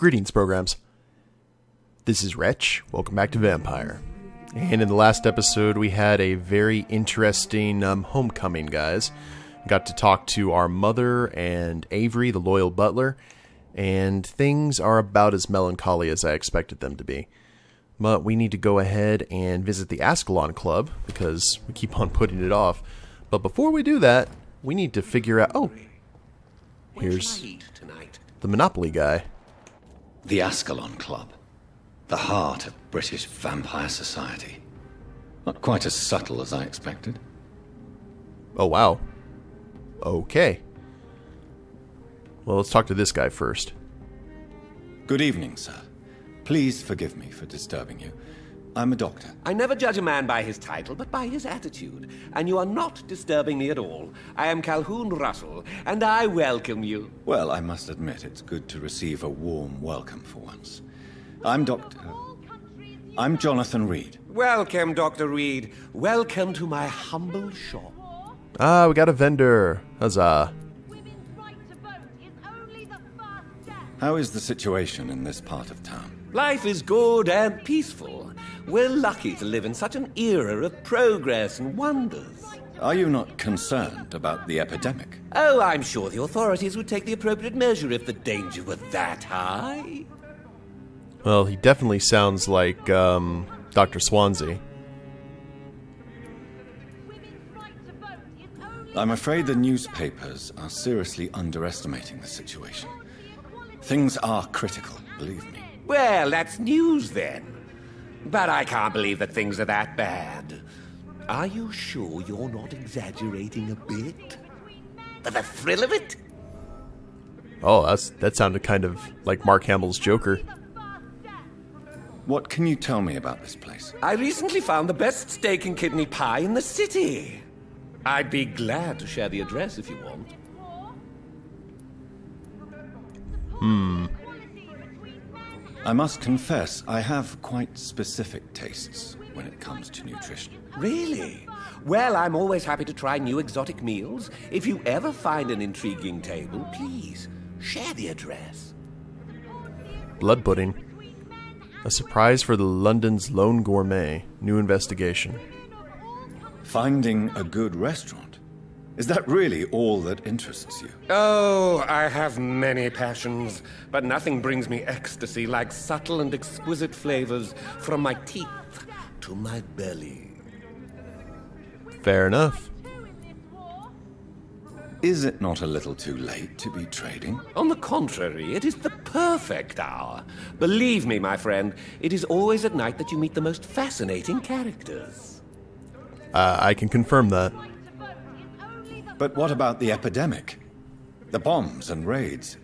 Greetings, programs. This is Wretch. Welcome back to Vampyr. And in the last episode, we had a very interesting homecoming, guys. Got to talk to our mother and Avery, the loyal butler, and things are about as melancholy as I expected them to be. But we need to go ahead and visit the Ascalon Club, because we keep on putting it off. But before we do that, we need to figure out... Oh, here's the Monopoly guy. The Ascalon Club. The heart of British vampire society. Not quite as subtle as I expected. Oh, wow. Okay. Well, let's talk to this guy first. Good evening, sir. Please forgive me for disturbing you. I'm a doctor. I never judge a man by his title, but by his attitude. And you are not disturbing me at all. I am Calhoun Russell, and I welcome you. Well, I must admit it's good to receive a warm welcome for once. I'm Jonathan Reid. Welcome, Dr. Reid. Welcome to my humble shop. Ah, we got a vendor. Huzzah. How is the situation in this part of town? Life is good and peaceful. We're lucky to live in such an era of progress and wonders. Are you not concerned about the epidemic? Oh, I'm sure the authorities would take the appropriate measure if the danger were that high. Well, he definitely sounds like Dr. Swansea. I'm afraid the newspapers are seriously underestimating the situation. Things are critical, believe me. Well, that's news then. But I can't believe that things are that bad. Are you sure you're not exaggerating a bit? For the thrill of it? Oh, that sounded kind of like Mark Hamill's Joker. What can you tell me about this place? I recently found the best steak and kidney pie in the city. I'd be glad to share the address if you want. I must confess, I have quite specific tastes when it comes to nutrition. Really? Well, I'm always happy to try new exotic meals. If you ever find an intriguing table, please share the address. Blood pudding. A surprise for the London's lone gourmet. New investigation. Finding a good restaurant? Is that really all that interests you? Oh, I have many passions, but nothing brings me ecstasy like subtle and exquisite flavors from my teeth to my belly. Fair enough. Is it not a little too late to be trading? On the contrary, it is the perfect hour. Believe me, my friend, it is always at night that you meet the most fascinating characters. I can confirm that. But what about the epidemic? The bombs and raids?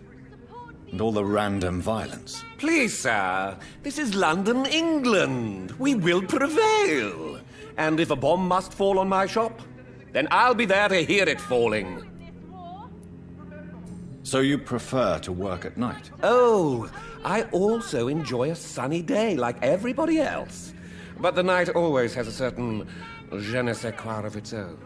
And all the random violence? Please, sir, this is London, England. We will prevail. And if a bomb must fall on my shop, then I'll be there to hear it falling. So you prefer to work at night? Oh, I also enjoy a sunny day like everybody else. But the night always has a certain je ne sais quoi of its own.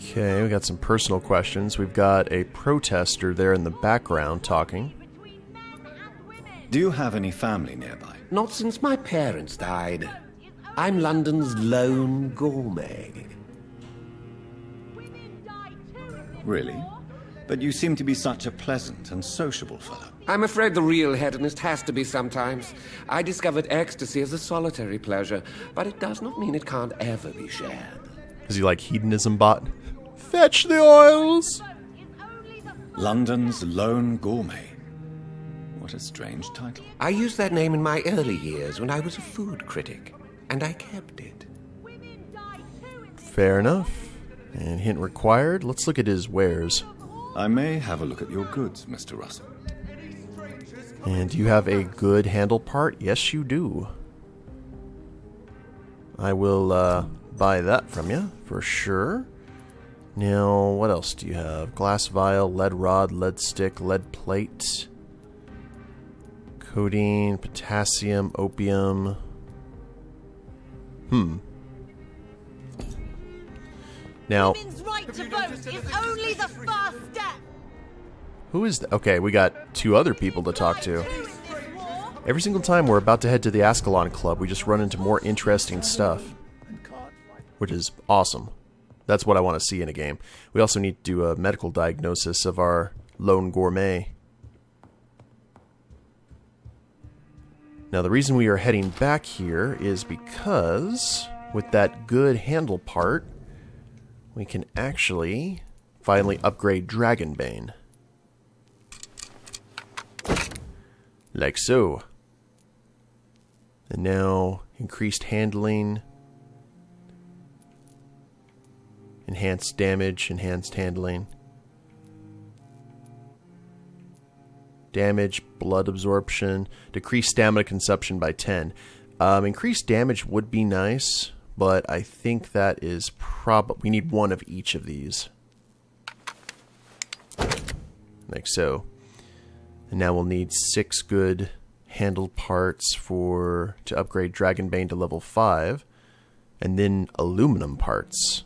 Okay, we got some personal questions. We've got a protester there in the background talking. Do you have any family nearby? Not since my parents died. I'm London's lone gourmet. Really? But you seem to be such a pleasant and sociable fellow. I'm afraid the real hedonist has to be sometimes. I discovered ecstasy as a solitary pleasure, but it does not mean it can't ever be shared. Is he like hedonism bot? Fetch the oils! London's lone gourmet. What a strange title. I used that name in my early years when I was a food critic, and I kept it. Fair enough. And hint required. Let's look at his wares. I may have a look at your goods, Mr. Russell. And do you have a good handle part? Yes, you do. I will buy that from you, for sure. Now, what else do you have? Glass vial, lead rod, lead stick, lead plate, codeine, potassium, opium. Now, Women's right to vote is only the first step. Who is that? Okay, we got 2 other people to talk to. Every single time we're about to head to the Ascalon Club, we just run into more interesting stuff. Which is awesome. That's what I want to see in a game. We also need to do a medical diagnosis of our lone gourmet. Now, the reason we are heading back here is because with that good handle part, we can actually finally upgrade Dragonbane. Like so. And now, increased handling, enhanced damage, enhanced handling. Damage, blood absorption, decreased stamina consumption by 10. Increased damage would be nice, but I think that is we need one of each of these. Like so. And now we'll need 6 good handled parts to upgrade Dragonbane to level 5. And then aluminum parts.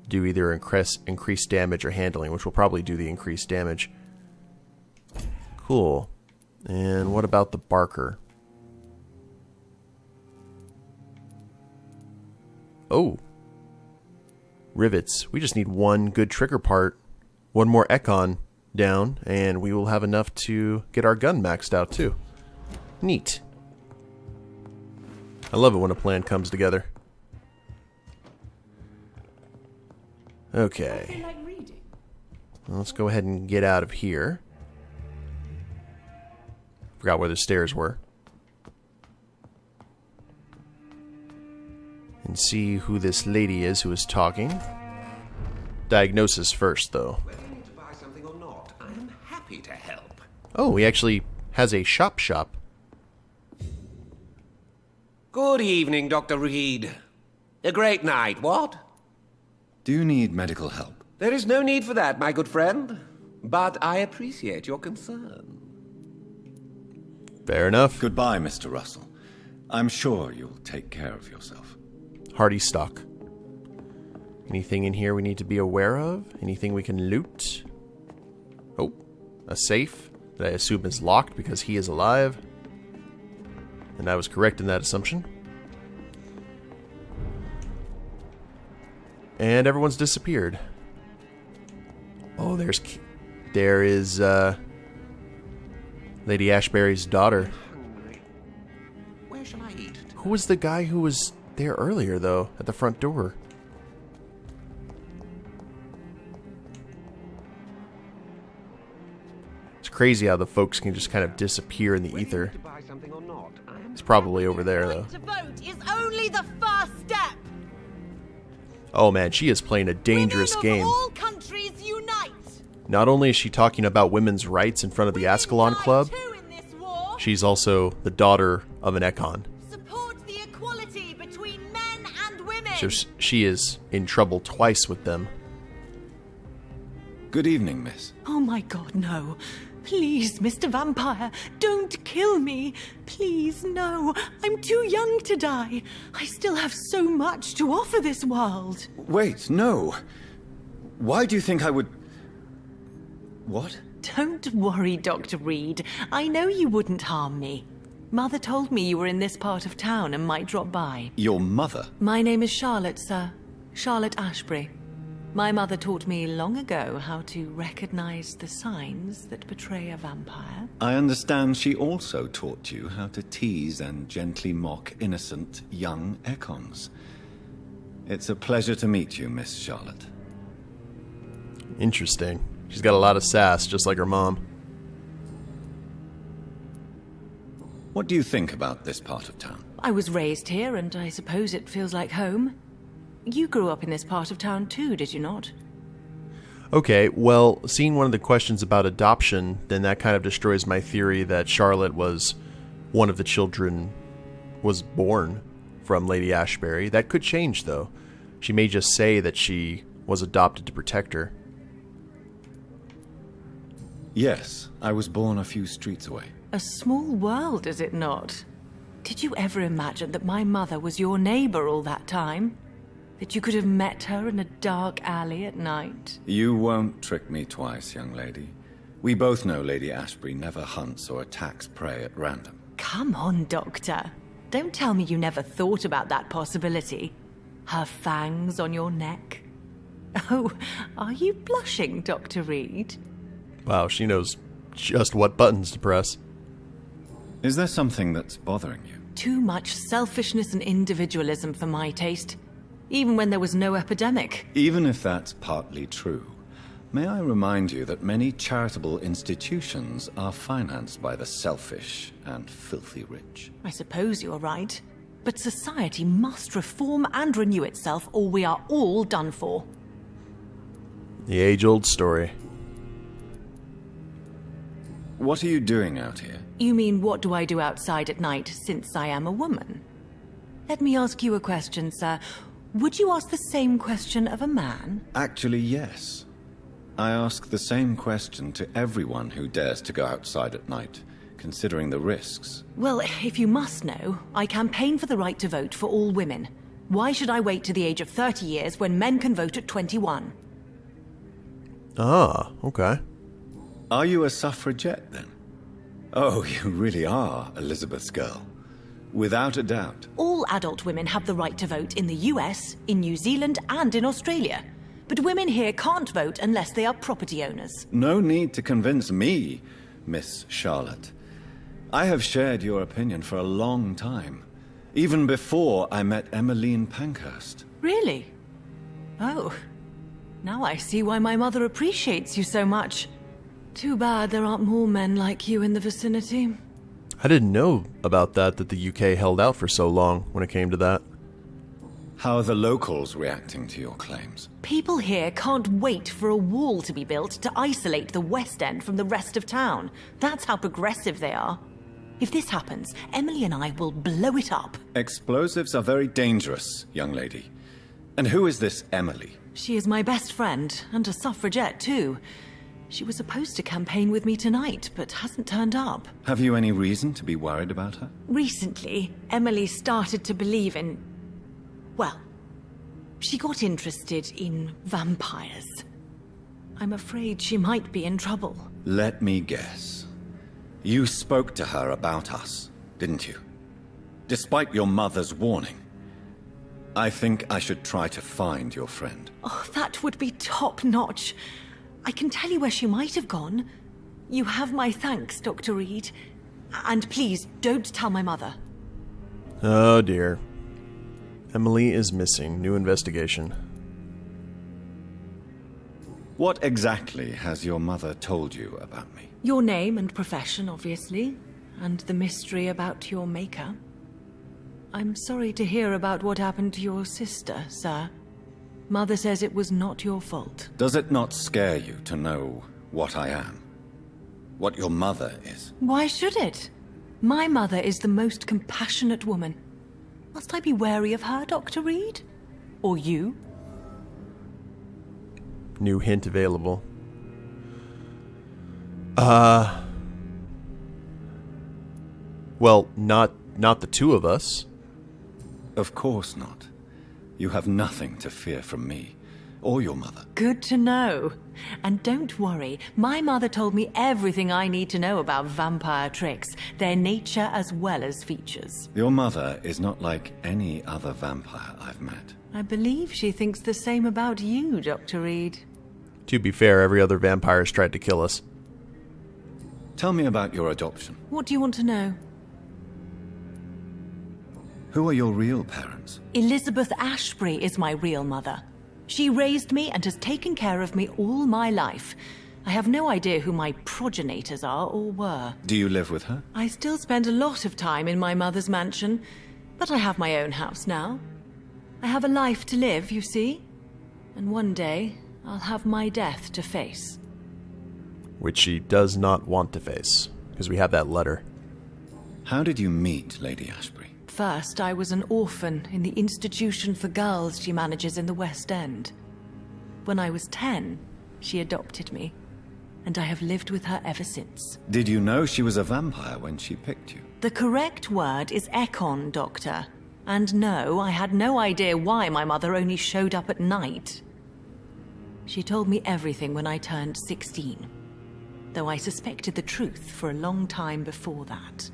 Do either increased damage or handling, which will probably do the increased damage. Cool. And what about the Barker? Oh. Rivets. We just need 1 good trigger part. 1 more Econ down, and we will have enough to get our gun maxed out too. Neat. I love it when a plan comes together. Okay. Well, let's go ahead and get out of here. Forgot where the stairs were. And see who this lady is who is talking. Diagnosis first, though. Whether you need to buy something or not, I am happy to help. Oh, he actually has a shop. Good evening, Dr. Reid. A great night, what? Do you need medical help? There is no need for that, my good friend. But I appreciate your concern. Fair enough. Goodbye, Mr. Russell. I'm sure you'll take care of yourself. Hardy stock. Anything in here we need to be aware of? Anything we can loot? Oh, a safe that I assume is locked because he is alive. And I was correct in that assumption. And everyone's disappeared. Oh, there is Lady Ashbury's daughter. Hungry. Where shall I eat? Who was the guy who was there earlier, though, at the front door? It's crazy how the folks can just kind of disappear in the ether. To buy something or not, I am It's probably over there, though. To vote is only the first step. Oh man, she is playing a dangerous Women game. of all countries unite. Not only is she talking about women's rights in front of the Ascalon Club, Too in this war. she's also the daughter of an Econ. Support the equality between men and women. So she is in trouble twice with them. Good evening, miss. Oh my god, no. Please, Mr. Vampire, don't kill me. Please, no. I'm too young to die. I still have so much to offer this world. Wait, no. Why do you think I would... What? Don't worry, Dr. Reid. I know you wouldn't harm me. Mother told me you were in this part of town and might drop by. Your mother? My name is Charlotte, sir. Charlotte Ashbury. My mother taught me long ago how to recognize the signs that betray a vampire. I understand she also taught you how to tease and gently mock innocent young Econs. It's a pleasure to meet you, Miss Charlotte. Interesting. She's got a lot of sass, just like her mom. What do you think about this part of town? I was raised here, and I suppose it feels like home. You grew up in this part of town too, did you not? Okay, well, seeing one of the questions about adoption, then that kind of destroys my theory that Charlotte was one of the children was born from Lady Ashbury. That could change, though. She may just say that she was adopted to protect her. Yes, I was born a few streets away. A small world, is it not? Did you ever imagine that my mother was your neighbor all that time? That you could have met her in a dark alley at night? You won't trick me twice, young lady. We both know Lady Ashbury never hunts or attacks prey at random. Come on, Doctor. Don't tell me you never thought about that possibility. Her fangs on your neck. Oh, are you blushing, Dr. Reid? Wow, she knows just what buttons to press. Is there something that's bothering you? Too much selfishness and individualism for my taste. Even when there was no epidemic. Even if that's partly true, may I remind you that many charitable institutions are financed by the selfish and filthy rich? I suppose you're right. But society must reform and renew itself, or we are all done for. The age-old story. What are you doing out here? You mean, what do I do outside at night since I am a woman? Let me ask you a question, sir. Would you ask the same question of a man? Actually, yes. I ask the same question to everyone who dares to go outside at night, considering the risks. Well, if you must know, I campaign for the right to vote for all women. Why should I wait to the age of 30 years when men can vote at 21? Ah, okay. Are you a suffragette, then? Oh, you really are Elizabeth's girl. Without a doubt. All adult women have the right to vote in the US, in New Zealand, and in Australia. But women here can't vote unless they are property owners. No need to convince me, Miss Charlotte. I have shared your opinion for a long time. Even before I met Emmeline Pankhurst. Really? Oh. Now I see why my mother appreciates you so much. Too bad there aren't more men like you in the vicinity. I didn't know about that the UK held out for so long when it came to that. How are the locals reacting to your claims? People here can't wait for a wall to be built to isolate the West End from the rest of town. That's how progressive they are. If this happens, Emily and I will blow it up. Explosives are very dangerous, young lady. And who is this Emily? She is my best friend, and a suffragette too. She was supposed to campaign with me tonight, but hasn't turned up. Have you any reason to be worried about her? Recently, Emily started to believe in... well, she got interested in vampires. I'm afraid she might be in trouble. Let me guess. You spoke to her about us, didn't you? Despite your mother's warning. I think I should try to find your friend. Oh, that would be top-notch. I can tell you where she might have gone. You have my thanks, Dr. Reid. And please, don't tell my mother. Oh dear. Emily is missing. New investigation. What exactly has your mother told you about me? Your name and profession, obviously. And the mystery about your maker. I'm sorry to hear about what happened to your sister, sir. Mother says it was not your fault. Does it not scare you to know what I am? What your mother is? Why should it? My mother is the most compassionate woman. Must I be wary of her, Dr. Reid? Or you? New hint available. Well, not the two of us. Of course not. You have nothing to fear from me, or your mother. Good to know. And don't worry, my mother told me everything I need to know about vampire tricks, their nature as well as features. Your mother is not like any other vampire I've met. I believe she thinks the same about you, Dr. Reid. To be fair, every other vampire has tried to kill us. Tell me about your adoption. What do you want to know? Who are your real parents? Elizabeth Ashbury is my real mother. She raised me and has taken care of me all my life. I have no idea who my progenitors are or were. Do you live with her? I still spend a lot of time in my mother's mansion, but I have my own house now. I have a life to live, you see. And one day, I'll have my death to face. Which she does not want to face, because we have that letter. How did you meet Lady Ashbury? First, I was an orphan in the institution for girls she manages in the West End. When I was 10, she adopted me, and I have lived with her ever since. Did you know she was a vampire when she picked you? The correct word is Econ, Doctor. And no, I had no idea why my mother only showed up at night. She told me everything when I turned 16. though I suspected the truth for a long time before that.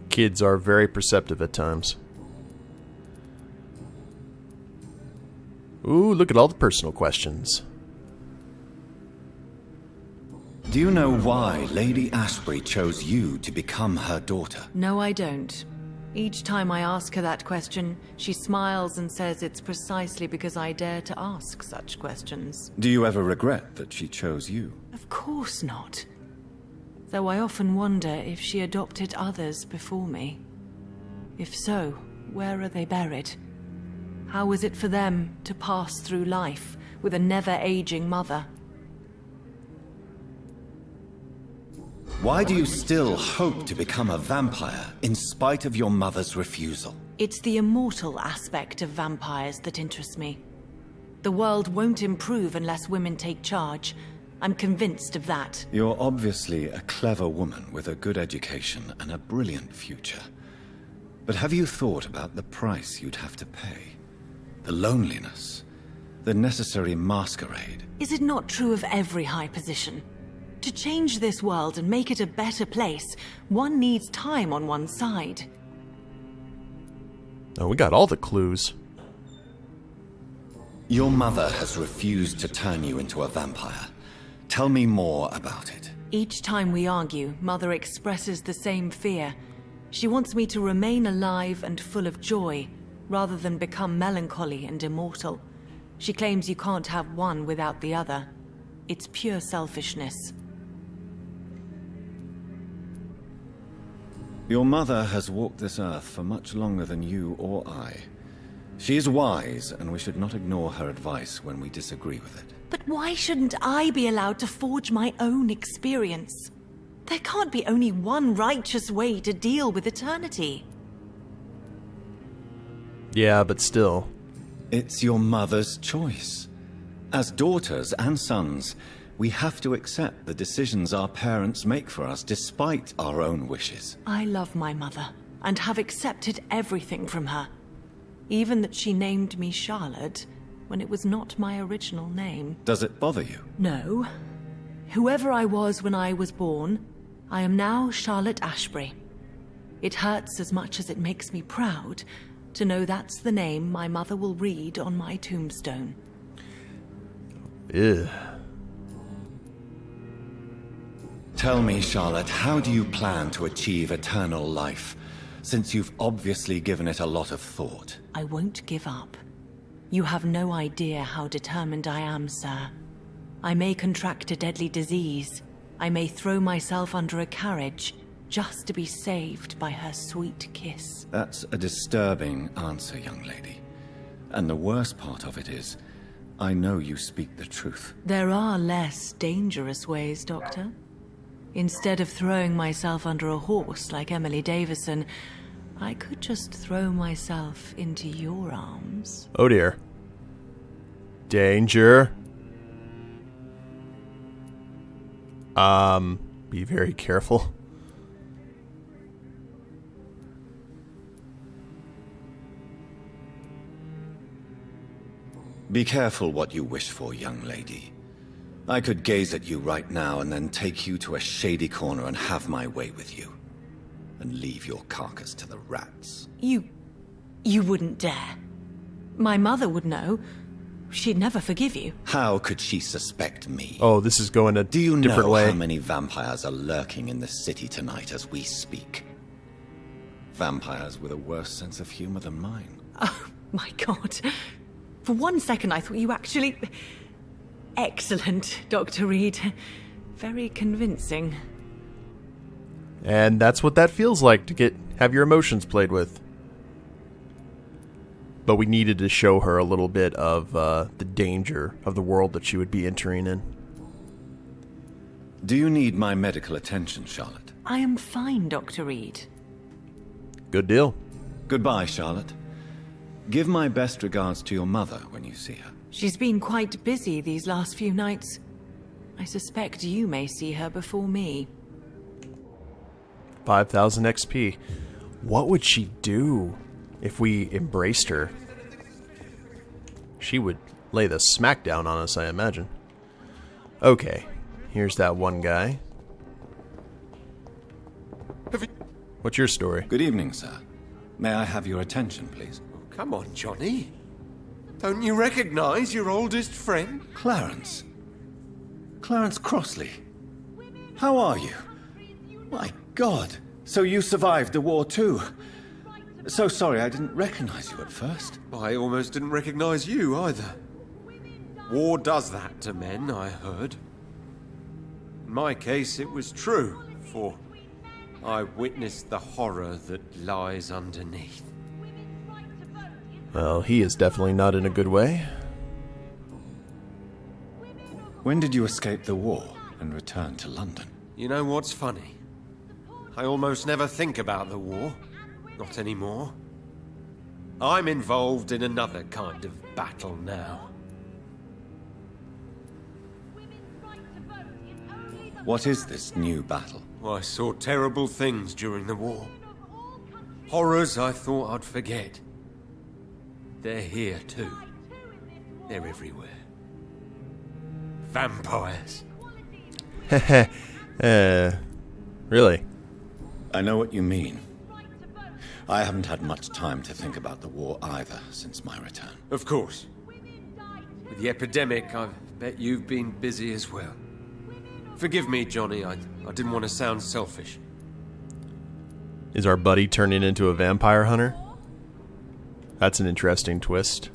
Kids are very perceptive at times. Ooh, look at all the personal questions. Do you know why Lady Ashbury chose you to become her daughter? No, I don't. Each time I ask her that question, she smiles and says it's precisely because I dare to ask such questions. Do you ever regret that she chose you? Of course not. Though I often wonder if she adopted others before me. If so, where are they buried? How was it for them to pass through life with a never-aging mother? Why do you still hope to become a vampire in spite of your mother's refusal? It's the immortal aspect of vampires that interests me. The world won't improve unless women take charge. I'm convinced of that. You're obviously a clever woman with a good education and a brilliant future. But have you thought about the price you'd have to pay? The loneliness, the necessary masquerade. Is it not true of every high position? To change this world and make it a better place, one needs time on one's side. Oh, we got all the clues. Your mother has refused to turn you into a vampire. Tell me more about it. Each time we argue, Mother expresses the same fear. She wants me to remain alive and full of joy, rather than become melancholy and immortal. She claims you can't have one without the other. It's pure selfishness. Your mother has walked this earth for much longer than you or I. She is wise, and we should not ignore her advice when we disagree with it. But why shouldn't I be allowed to forge my own experience? There can't be only one righteous way to deal with eternity. Yeah, but still. It's your mother's choice. As daughters and sons, we have to accept the decisions our parents make for us despite our own wishes. I love my mother, and have accepted everything from her. Even that she named me Charlotte, when it was not my original name. Does it bother you? No. Whoever I was when I was born, I am now Charlotte Ashbury. It hurts as much as it makes me proud to know that's the name my mother will read on my tombstone. Ugh. Tell me, Charlotte, how do you plan to achieve eternal life, since you've obviously given it a lot of thought? I won't give up. You have no idea how determined I am, sir. I may contract a deadly disease. I may throw myself under a carriage, just to be saved by her sweet kiss. That's a disturbing answer, young lady. And the worst part of it is, I know you speak the truth. There are less dangerous ways, Doctor. Instead of throwing myself under a horse like Emily Davison, I could just throw myself into your arms. Oh dear. Danger. Be very careful. Be careful what you wish for, young lady. I could gaze at you right now and then take you to a shady corner and have my way with you. And leave your carcass to the rats. You wouldn't dare. My mother would know. She'd never forgive you. How could she suspect me? Oh, this is going a Do you different know way. how many vampires are lurking in the city tonight as we speak? Vampires with a worse sense of humor than mine. Oh, my God. For one second I thought you actually... Excellent, Dr. Reid. Very convincing. And that's what that feels like, to have your emotions played with. But we needed to show her a little bit of the danger of the world that she would be entering in. Do you need my medical attention, Charlotte? I am fine, Dr. Reid. Good deal. Goodbye, Charlotte. Give my best regards to your mother when you see her. She's been quite busy these last few nights. I suspect you may see her before me. 5,000 XP. What would she do if we embraced her? She would lay the smackdown on us, I imagine. Okay. Here's that one guy. What's your story? Good evening, sir. May I have your attention, please? Come on, Johnny. Don't you recognize your oldest friend? Clarence. Clarence Crossley. How are you? My God. So you survived the war too. So sorry I didn't recognize you at first. I almost didn't recognize you either. War does that to men, I heard. In my case, it was true, for I witnessed the horror that lies underneath. Well, he is definitely not in a good way. When did you escape the war and return to London? You know what's funny? I almost never think about the war. Not anymore. I'm involved in another kind of battle now. What is this new battle? I saw terrible things during the war. Horrors I thought I'd forget. They're here too. They're everywhere. Vampires. Really? I know what you mean. I haven't had much time to think about the war either since my return. Of course. With the epidemic, I bet you've been busy as well. Forgive me, Johnny, I didn't want to sound selfish. Is our buddy turning into a vampire hunter? That's an interesting twist.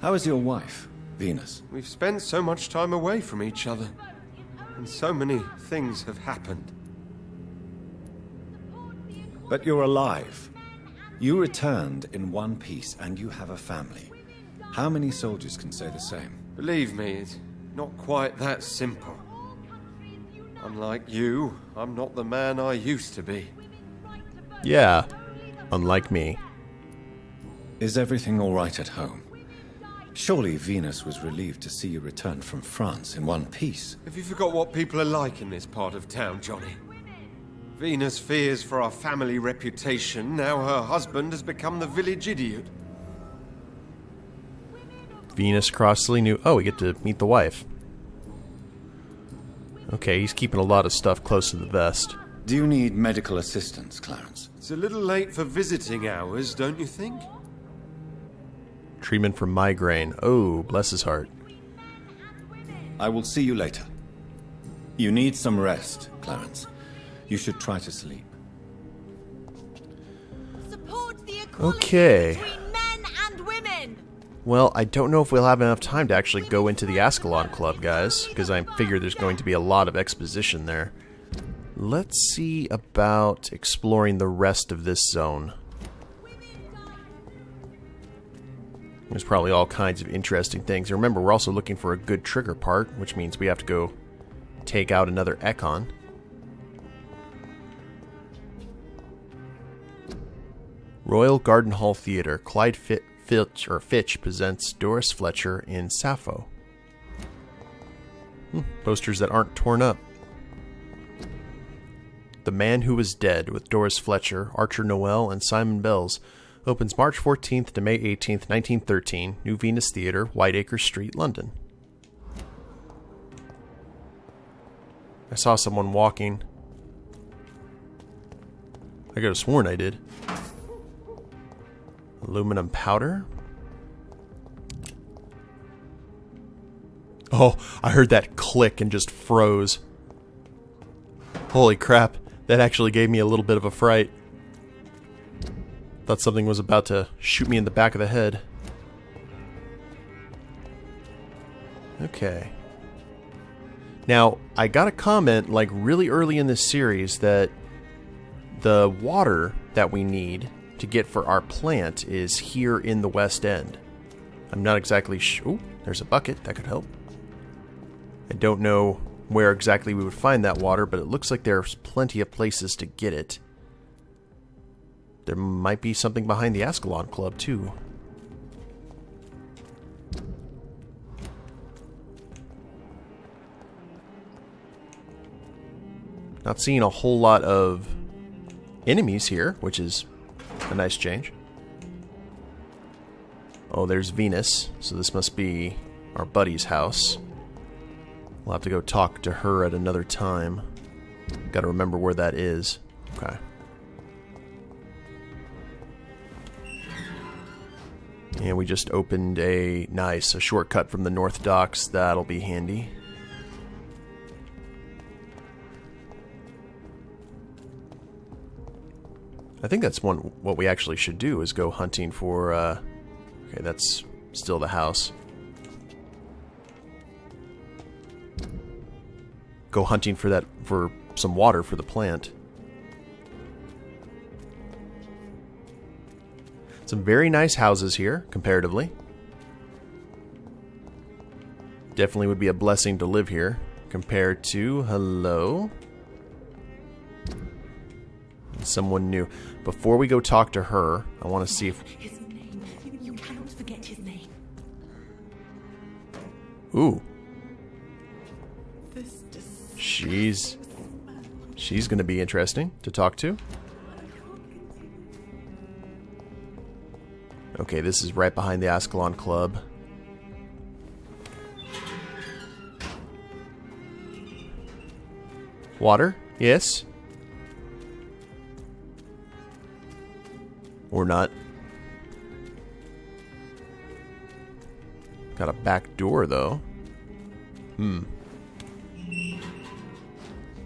How is your wife, Venus? We've spent so much time away from each other, and so many things have happened. But you're alive. You returned in one piece and you have a family. How many soldiers can say the same? Believe me, it's not quite that simple. Unlike you, I'm not the man I used to be. Yeah, unlike me. Is everything all right at home? Surely Venus was relieved to see you return from France in one piece. Have you forgot what people are like in this part of town, Johnny? Venus fears for our family reputation. Now her husband has become the village idiot. Venus Crossley knew... Oh, we get to meet the wife. Okay, he's keeping a lot of stuff close to the vest. Do you need medical assistance, Clarence? It's a little late for visiting hours, don't you think? Treatment for migraine. Oh, bless his heart. I will see you later. You need some rest, Clarence. You should try to sleep. Support the equality Okay. between men and women. Well, I don't know if we'll have enough time to actually go into the Ascalon Club, guys, because I figure there's going to be a lot of exposition there. Let's see about exploring the rest of this zone. There's probably all kinds of interesting things. Remember, we're also looking for a good trigger part, which means we have to go take out another Econ. Royal Garden Hall Theatre. Clyde Fitch presents Doris Fletcher in Sappho. Posters that aren't torn up. The Man Who Was Dead with Doris Fletcher, Archer Noel, and Simon Bells opens March 14th to May 18th, 1913, New Venus Theatre, Whiteacre Street, London. I saw someone walking. I could have sworn I did. Aluminum powder? Oh, I heard that click and just froze. Holy crap, that actually gave me a little bit of a fright. Thought something was about to shoot me in the back of the head. Okay. Now, I got a comment like really early in this series that the water that we need to get for our plant is here in the West End. I'm not exactly sure. Oh, there's a bucket. That could help. I don't know where exactly we would find that water, but it looks like there's plenty of places to get it. There might be something behind the Ascalon Club, too. Not seeing a whole lot of enemies here, which is a nice change. Oh, there's Venus, so this must be our buddy's house. We'll have to go talk to her at another time. Gotta remember where that is. Okay. And we just opened a shortcut from the North Docks. That'll be handy. I think that's what we actually should do, is go hunting for, okay, that's still the house. Go hunting for some water for the plant. Some very nice houses here, comparatively. Definitely would be a blessing to live here, compared to, hello? Someone new. Before we go talk to her, I want to see if... His name. You cannot forget his name. Ooh. She's going to be interesting to talk to. Okay, this is right behind the Ascalon Club. Water? Yes. Or not. Got a back door, though.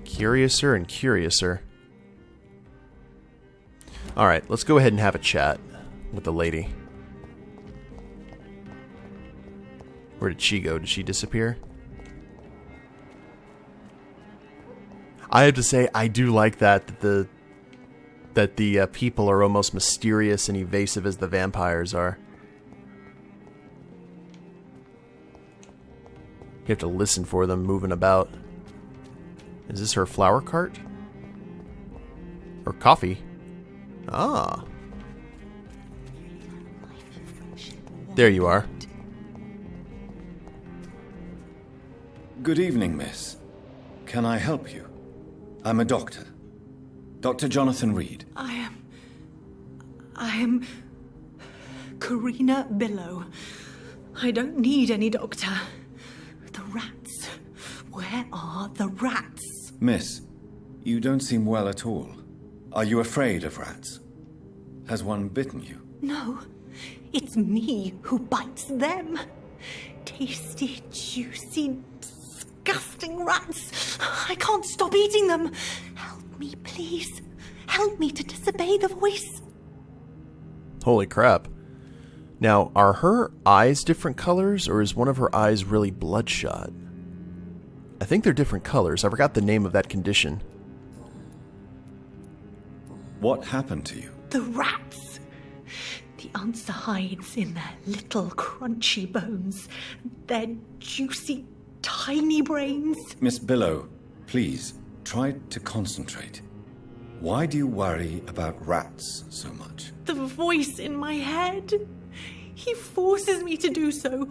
Curiouser and curiouser. Alright, let's go ahead and have a chat with the lady. Where did she go? Did she disappear? I have to say, I do like that the people are almost mysterious and evasive as the vampires are. You have to listen for them moving about. Is this her flower cart? Or coffee? Ah. There you are. Good evening, miss. Can I help you? I'm a doctor. Dr. Jonathan Reid. I am Karina Billow. I don't need any doctor. The rats. Where are the rats? Miss, you don't seem well at all. Are you afraid of rats? Has one bitten you? No, it's me who bites them. Tasty, juicy, disgusting rats. I can't stop eating them. Help me, please. Help me to disobey the voice. Holy crap. Now, are her eyes different colors, or is one of her eyes really bloodshot? I think they're different colors. I forgot the name of that condition. What happened to you? The rats. The answer hides in their little crunchy bones. Their juicy, tiny brains. Miss Billow, please, try to concentrate. Why do you worry about rats so much? The voice in my head. He forces me to do so.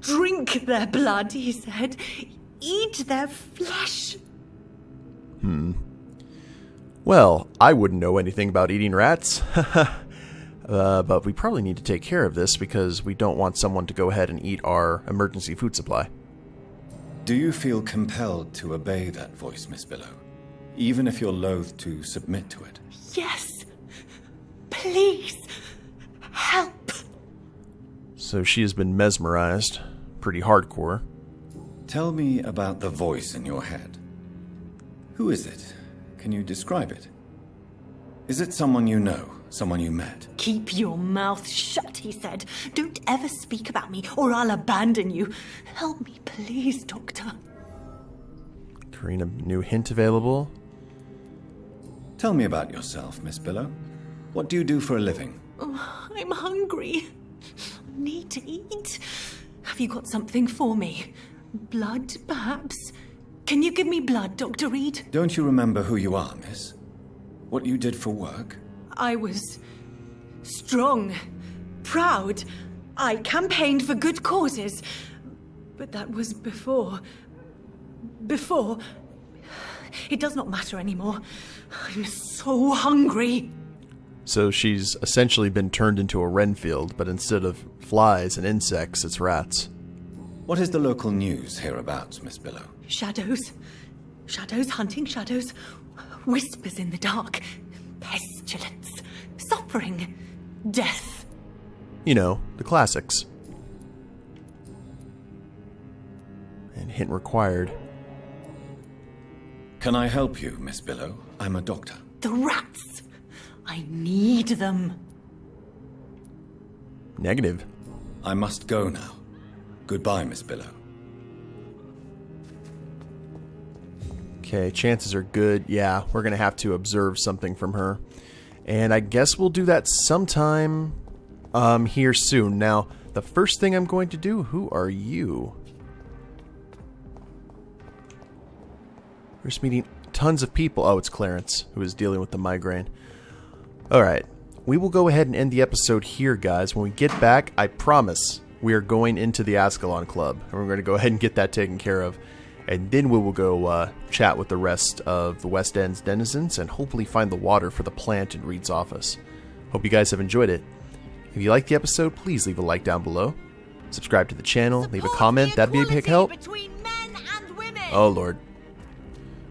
Drink their blood, he said. Eat their flesh. Well, I wouldn't know anything about eating rats. But we probably need to take care of this because we don't want someone to go ahead and eat our emergency food supply. Do you feel compelled to obey that voice, Miss Billow? Even if you're loath to submit to it? Yes. Please. Help. So she has been mesmerized. Pretty hardcore. Tell me about the voice in your head. Who is it? Can you describe it? Is it someone you know? Someone you met? Keep your mouth shut, he said. Don't ever speak about me, or I'll abandon you. Help me, please, Doctor. Karina, new hint available. Tell me about yourself, Miss Billow. What do you do for a living? Oh, I'm hungry. I need to eat. Have you got something for me? Blood, perhaps? Can you give me blood, Dr. Reid? Don't you remember who you are, miss? What you did for work? I was strong, proud. I campaigned for good causes. But that was before. It does not matter anymore. I'm so hungry. So she's essentially been turned into a Renfield, but instead of flies and insects, it's rats. What is the local news hereabouts, Miss Billow? Shadows. Shadows hunting shadows. Whispers in the dark. Pestilence. Suffering. Death. You know, the classics. And hint required. Can I help you, Miss Billow? I'm a doctor. The rats. I need them. Negative. I must go now. Goodbye, Miss Billow. Okay, chances are good. Yeah, we're going to have to observe something from her. And I guess we'll do that sometime here soon. Now, the first thing I'm going to do, who are you? We're just meeting tons of people. Oh, it's Clarence, who is dealing with the migraine. Alright, we will go ahead and end the episode here, guys. When we get back, I promise we are going into the Ascalon Club. And we're going to go ahead and get that taken care of. And then we will go chat with the rest of the West End's denizens and hopefully find the water for the plant in Reid's office. Hope you guys have enjoyed it. If you liked the episode, please leave a like down below. Subscribe to the channel, leave a comment, that'd be a big help. Between men and women. Oh lord.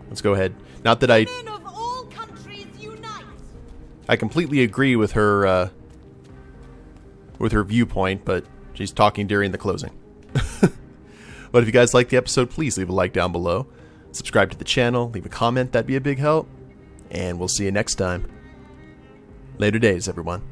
Let's go ahead. Not that Men of all countries unite. I completely agree with her viewpoint, but she's talking during the closing. But if you guys liked the episode, please leave a like down below. Subscribe to the channel, leave a comment, that'd be a big help. And we'll see you next time. Later days, everyone.